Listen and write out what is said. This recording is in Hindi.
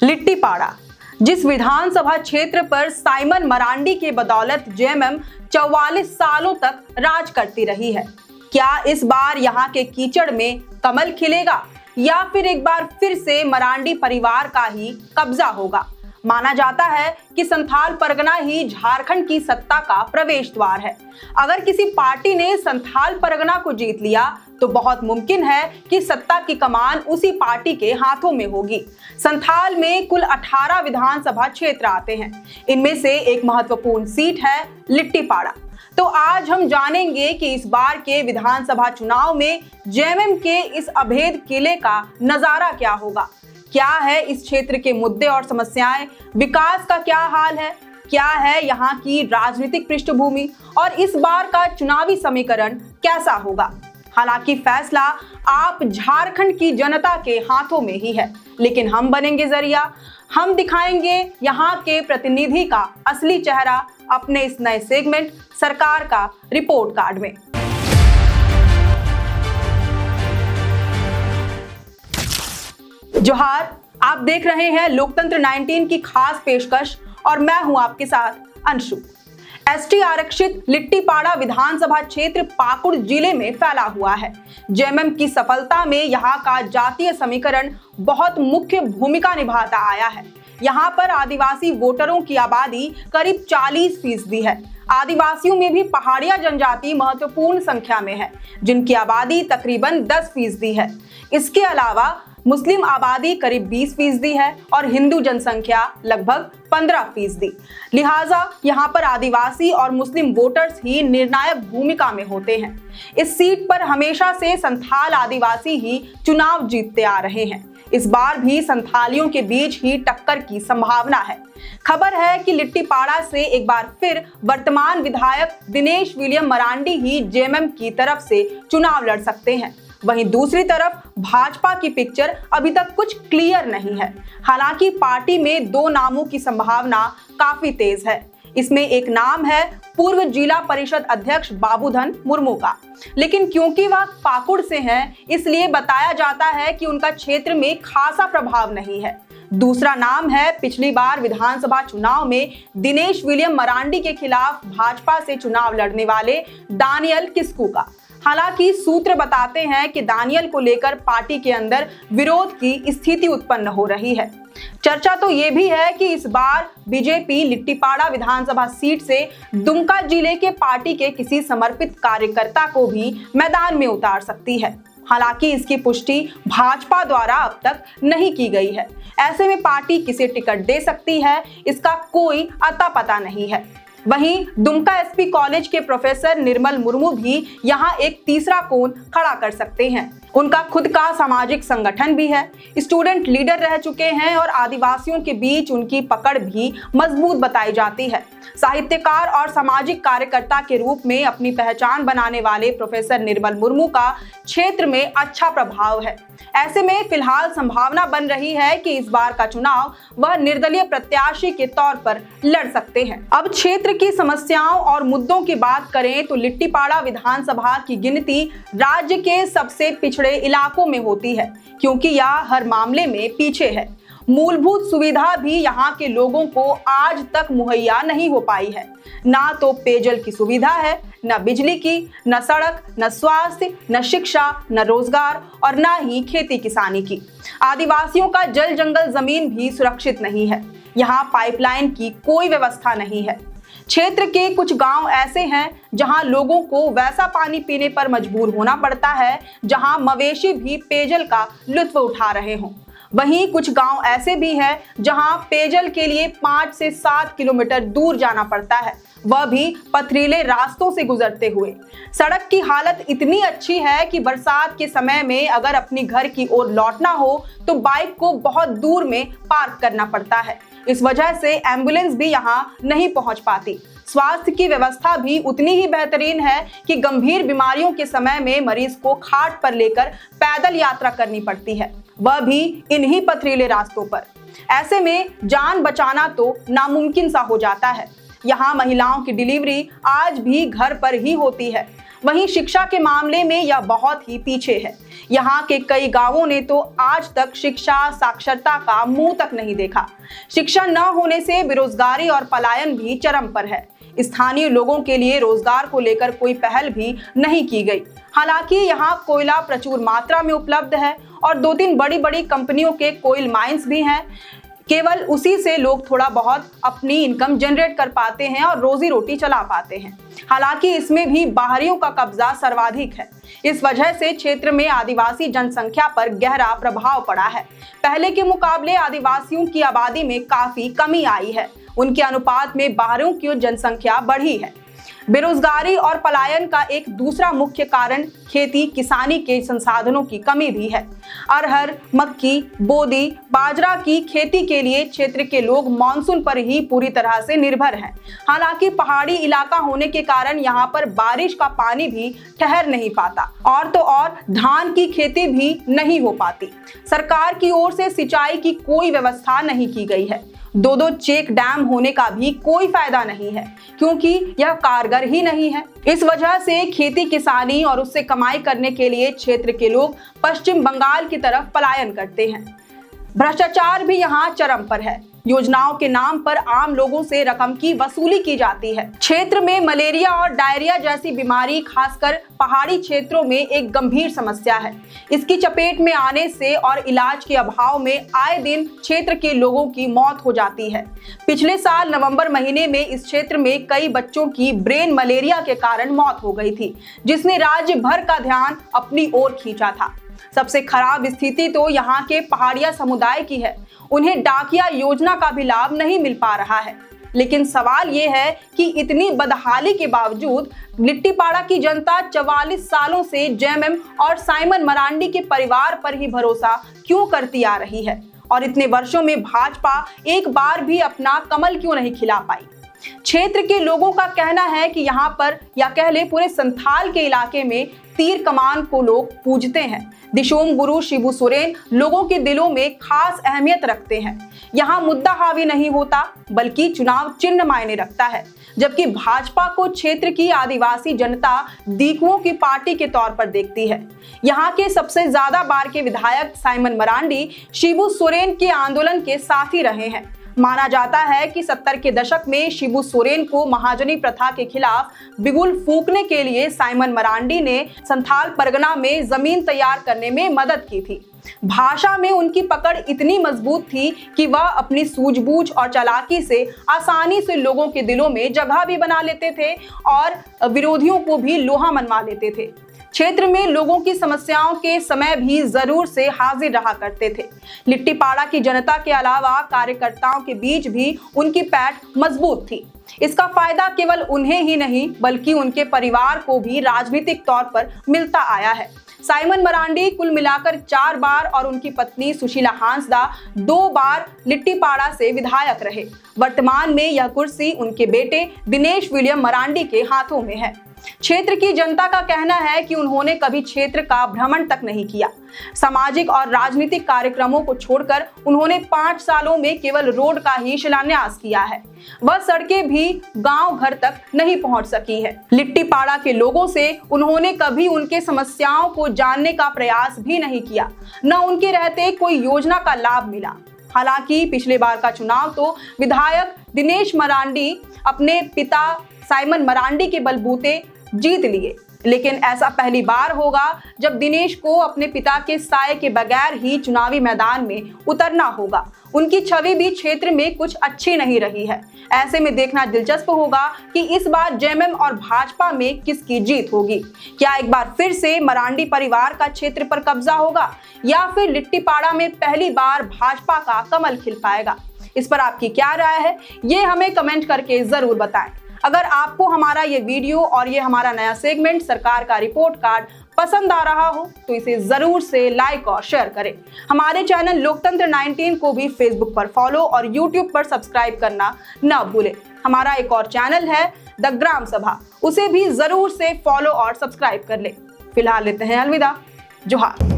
लिट्टीपाड़ा, जिस विधानसभा क्षेत्र पर साइमन मरांडी के बदौलत जेएमएम 44 सालों तक राज करती रही है, क्या इस बार यहां के कीचड़ में कमल खिलेगा या फिर एक बार फिर से मरांडी परिवार का ही कब्जा होगा? माना जाता है कि संथाल परगना ही झारखंड की सत्ता का प्रवेश द्वार है। अगर किसी पार्टी ने संथाल परगना को जीत लिया तो बहुत मुमकिन है कि सत्ता की कमान उसी पार्टी के हाथों में होगी। संथाल में कुल 18 विधानसभा क्षेत्र आते हैं। इनमें से एक महत्वपूर्ण सीट है लिट्टीपाड़ा। तो आज हम जानेंगे कि इस बार के विधानसभा चुनाव में जेएमएम के इस अभेद किले का नजारा क्या होगा, क्या है इस क्षेत्र के मुद्दे और समस्याएं, विकास का क्या हाल है, क्या है यहाँ की राजनीतिक पृष्ठभूमि और इस बार का चुनावी समीकरण कैसा होगा। हालांकि फैसला आप झारखंड की जनता के हाथों में ही है, लेकिन हम बनेंगे जरिया। हम दिखाएंगे यहाँ के प्रतिनिधि का असली चेहरा अपने इस नए सेगमेंट सरकार का रिपोर्ट कार्ड में। जोहार, आप देख रहे हैं लोकतंत्र 19 की खास पेशकश और मैं हूं आपके साथ अंशु। एसटी आरक्षित लिट्टीपाड़ा विधानसभा क्षेत्र पाकुड़ जिले में फैला हुआ है। जेएमएम की सफलता में यहां का जातीय समीकरण बहुत मुख्य भूमिका निभाता आया है। यहां पर आदिवासी वोटरों की आबादी करीब 40% है। आदिवासियों में भी पहाड़िया जनजाति महत्वपूर्ण संख्या में है, जिनकी आबादी तकरीबन 10% है। इसके अलावा मुस्लिम आबादी करीब 20% है और हिंदू जनसंख्या लगभग 15%। लिहाजा यहाँ पर आदिवासी और मुस्लिम वोटर्स ही निर्णायक भूमिका में होते हैं। इस सीट पर हमेशा से संथाल आदिवासी ही चुनाव जीतते आ रहे हैं। इस बार भी संथालियों के बीच ही टक्कर की संभावना है। खबर है कि लिट्टीपाड़ा से एक बार फिर वर्तमान विधायक दिनेश विलियम मरांडी ही जेएमएम की तरफ से चुनाव लड़ सकते हैं। वहीं दूसरी तरफ भाजपा की पिक्चर अभी तक कुछ क्लियर नहीं है। हालांकि पार्टी में 2 नामों की संभावना काफी तेज है। इसमें एक नाम है पूर्व जिला परिषद अध्यक्ष बाबूधन मुर्मू का, लेकिन क्योंकि वह पाकुड़ से हैं, इसलिए बताया जाता है कि उनका क्षेत्र में खासा प्रभाव नहीं है। दूसरा नाम है पिछली बार विधानसभा चुनाव में दिनेश विलियम मरांडी के खिलाफ भाजपा से चुनाव लड़ने वाले दानियल किस्कू का। हालांकि सूत्र बताते हैं कि दानियल को लेकर पार्टी के अंदर विरोध की स्थिति उत्पन्न हो रही है। चर्चा तो ये भी है कि इस बार बीजेपी लिट्टीपाड़ा विधानसभा सीट से दुमका जिले के पार्टी के किसी समर्पित कार्यकर्ता को भी मैदान में उतार सकती है। हालांकि इसकी पुष्टि भाजपा द्वारा अब तक नहीं की गई है। ऐसे में पार्टी किसे टिकट दे सकती है, इसका कोई अता पता नहीं है। वहीं दुमका एसपी कॉलेज के प्रोफेसर निर्मल मुर्मू भी यहां एक तीसरा कोण खड़ा कर सकते हैं। उनका खुद का सामाजिक संगठन भी है, स्टूडेंट लीडर रह चुके हैं और आदिवासियों के बीच उनकी पकड़ भी मजबूत बताई जाती है। साहित्यकार और सामाजिक कार्यकर्ता के रूप में अपनी पहचान बनाने वाले प्रोफेसर निर्मल मुर्मू का क्षेत्र में अच्छा प्रभाव है। ऐसे में फिलहाल संभावना बन रही है कि इस बार का चुनाव वह निर्दलीय प्रत्याशी के तौर पर लड़ सकते हैं। अब क्षेत्र की समस्याओं और मुद्दों की बात करें तो लिट्टीपाड़ा विधानसभा की गिनती राज्य के सबसे पिछड़े इलाकों में होती है, क्योंकि यह हर मामले में पीछे है। मूलभूत सुविधा भी यहाँ के लोगों को आज तक मुहैया नहीं हो पाई है। ना तो पेयजल की सुविधा है, न बिजली की, न सड़क, न स्वास्थ्य, न शिक्षा, न रोजगार और न ही खेती किसानी की। आदिवासियों का जल जंगल जमीन भी सुरक्षित नहीं है। यहाँ पाइपलाइन की कोई व्यवस्था नहीं है। क्षेत्र के कुछ गांव ऐसे हैं जहां लोगों को वैसा पानी पीने पर मजबूर होना पड़ता है जहां मवेशी भी पेयजल का लुत्फ उठा रहे हों। वहीं कुछ गांव ऐसे भी हैं जहां पेयजल के लिए 5 से 7 किलोमीटर दूर जाना पड़ता है, वह भी पथरीले रास्तों से गुजरते हुए। सड़क की हालत इतनी अच्छी है कि बरसात के समय में अगर अपनी घर की ओर लौटना हो तो बाइक को बहुत दूर में पार्क करना पड़ता है। इस वजह से एम्बुलेंस भी यहाँ नहीं पहुँच पाती। स्वास्थ्य की व्यवस्था भी उतनी ही बेहतरीन है कि गंभीर बीमारियों के समय में मरीज को खाट पर लेकर पैदल यात्रा करनी पड़ती है, वह भी इन्हीं पथरीले रास्तों पर। ऐसे में जान बचाना तो नामुमकिन सा हो जाता है। यहाँ महिलाओं की डिलीवरी आज भी घर पर ही होती है। वहीं शिक्षा के मामले में यह बहुत ही पीछे है। यहाँ के कई गांवों ने तो आज तक शिक्षा साक्षरता का मुंह तक नहीं देखा। शिक्षा न होने से बेरोजगारी और पलायन भी चरम पर है। स्थानीय लोगों के लिए रोजगार को लेकर कोई पहल भी नहीं की गई। हालांकि यहाँ कोयला प्रचुर मात्रा में उपलब्ध है और 2-3 बड़ी बड़ी कंपनियों के कोयल माइंस भी हैं। केवल उसी से लोग थोड़ा बहुत अपनी इनकम जनरेट कर पाते हैं और रोजी रोटी चला पाते हैं। हालांकि इसमें भी बाहरियों का कब्जा सर्वाधिक है। इस वजह से क्षेत्र में आदिवासी जनसंख्या पर गहरा प्रभाव पड़ा है। पहले के मुकाबले आदिवासियों की आबादी में काफी कमी आई है। उनके अनुपात में बाहरियों की जनसंख्या बढ़ी है। बेरोजगारी और पलायन का एक दूसरा मुख्य कारण खेती किसानी के संसाधनों की कमी भी है। अरहर, मक्की, बोदी, बाजरा की खेती के लिए क्षेत्र के लोग मानसून पर ही पूरी तरह से निर्भर हैं। हालांकि पहाड़ी इलाका होने के कारण यहाँ पर बारिश का पानी भी ठहर नहीं पाता और तो और धान की खेती भी नहीं हो पाती। सरकार की ओर से सिंचाई की कोई व्यवस्था नहीं की गई है। 2-2 चेक डैम होने का भी कोई फायदा नहीं है, क्योंकि यह कारगर ही नहीं है। इस वजह से खेती किसानी और उससे कमाई करने के लिए क्षेत्र के लोग पश्चिम बंगाल की तरफ पलायन करते हैं। भ्रष्टाचार भी यहाँ चरम पर है। योजनाओं के नाम पर आम लोगों से रकम की वसूली की जाती है। क्षेत्र में मलेरिया और डायरिया जैसी बीमारी खासकर पहाड़ी क्षेत्रों में एक गंभीर समस्या है। इसकी चपेट में आने से और इलाज के अभाव में आए दिन क्षेत्र के लोगों की मौत हो जाती है। पिछले साल नवंबर महीने में इस क्षेत्र में कई बच्चों की ब्रेन मलेरिया के कारण मौत हो गई थी, जिसने राज्य भर का ध्यान अपनी ओर खींचा था। सबसे खराब स्थिति तो यहाँ के पहाड़िया समुदाय की है। उन्हें डाकिया योजना का भी लाभ नहीं मिल पा रहा है। लेकिन सवाल ये है कि इतनी बदहाली के बावजूद लिट्टीपाड़ा की जनता 44 सालों से जेएमएम और साइमन मरांडी के परिवार पर ही भरोसा क्यों करती आ रही है और इतने वर्षों में भाजपा एक बार भी अपना कमल क्यों नहीं खिला पाई। क्षेत्र के लोगों का कहना है कि यहाँ पर या कह ले पूरे संथाल के इलाके में तीर कमान को लोग पूजते हैं। दिशोम गुरु शिबू सोरेन लोगों के दिलों में खास अहमियत रखते हैं। यहाँ मुद्दा हावी नहीं होता बल्कि चुनाव चिन्ह मायने रखता है, जबकि भाजपा को क्षेत्र की आदिवासी जनता दीकुओं की पार्टी के तौर पर देखती है। यहाँ के सबसे ज्यादा बार के विधायक साइमन मरांडी शिबू सोरेन के आंदोलन के साथी रहे हैं। माना जाता है कि 70 के दशक में शिबू सोरेन को महाजनी प्रथा के खिलाफ बिगुल फूंकने के लिए साइमन मरांडी ने संथाल परगना में जमीन तैयार करने में मदद की थी। भाषा में उनकी पकड़ इतनी मजबूत थी कि वह अपनी सूझबूझ और चालाकी से आसानी से लोगों के दिलों में जगह भी बना लेते थे और विरोधियों को भी लोहा मनवा लेते थे। क्षेत्र में लोगों की समस्याओं के समय भी जरूर से हाजिर रहा करते थे। लिट्टीपाड़ा की जनता के अलावा कार्यकर्ताओं के बीच भी उनकी पैठ मजबूत थी। इसका फायदा केवल उन्हें ही नहीं बल्कि उनके परिवार को भी राजनीतिक तौर पर मिलता आया है। साइमन मरांडी कुल मिलाकर 4 बार और उनकी पत्नी सुशीला हांसदा 2 बार लिट्टीपाड़ा से विधायक रहे। वर्तमान में यह कुर्सी उनके बेटे दिनेश विलियम मरांडी के हाथों में है। क्षेत्र की जनता का कहना है कि उन्होंने कभी क्षेत्र का भ्रमण तक नहीं किया। सामाजिक और राजनीतिक कार्यक्रमों को छोड़कर उन्होंने 5 सालों में केवल रोड का ही शिलान्यास किया है। वह सड़कें भी गांव घर तक नहीं पहुंच सकी है। लिट्टीपाड़ा के लोगों से उन्होंने कभी उनके समस्याओं को जानने का प्रयास भी नहीं किया, न उनके रहते कोई योजना का लाभ मिला। हालांकि पिछले बार का चुनाव तो विधायक दिनेश मरांडी अपने पिता साइमन मरांडी के बलबूते जीत लिए, लेकिन ऐसा पहली बार होगा जब दिनेश को अपने पिता के साये के बगैर ही चुनावी मैदान में उतरना होगा। उनकी छवि भी क्षेत्र में कुछ अच्छी नहीं रही है। ऐसे में देखना दिलचस्प होगा कि इस बार जेएमएम और भाजपा में किसकी जीत होगी। क्या एक बार फिर से मरांडी परिवार का क्षेत्र पर कब्जा होगा या फिर लिट्टीपाड़ा में पहली बार भाजपा का कमल खिल पाएगा? इस पर आपकी क्या राय है, ये हमें कमेंट करके जरूर बताएं। अगर आपको हमारा ये वीडियो और ये हमारा नया सेगमेंट सरकार का रिपोर्ट कार्ड पसंद आ रहा हो तो इसे जरूर से लाइक और शेयर करें। हमारे चैनल लोकतंत्र 19 को भी फेसबुक पर फॉलो और यूट्यूब पर सब्सक्राइब करना न भूलें। हमारा एक और चैनल है द ग्राम सभा, उसे भी जरूर से फॉलो और सब्सक्राइब कर लें। फिलहाल लेते हैं अलविदा। जोहार।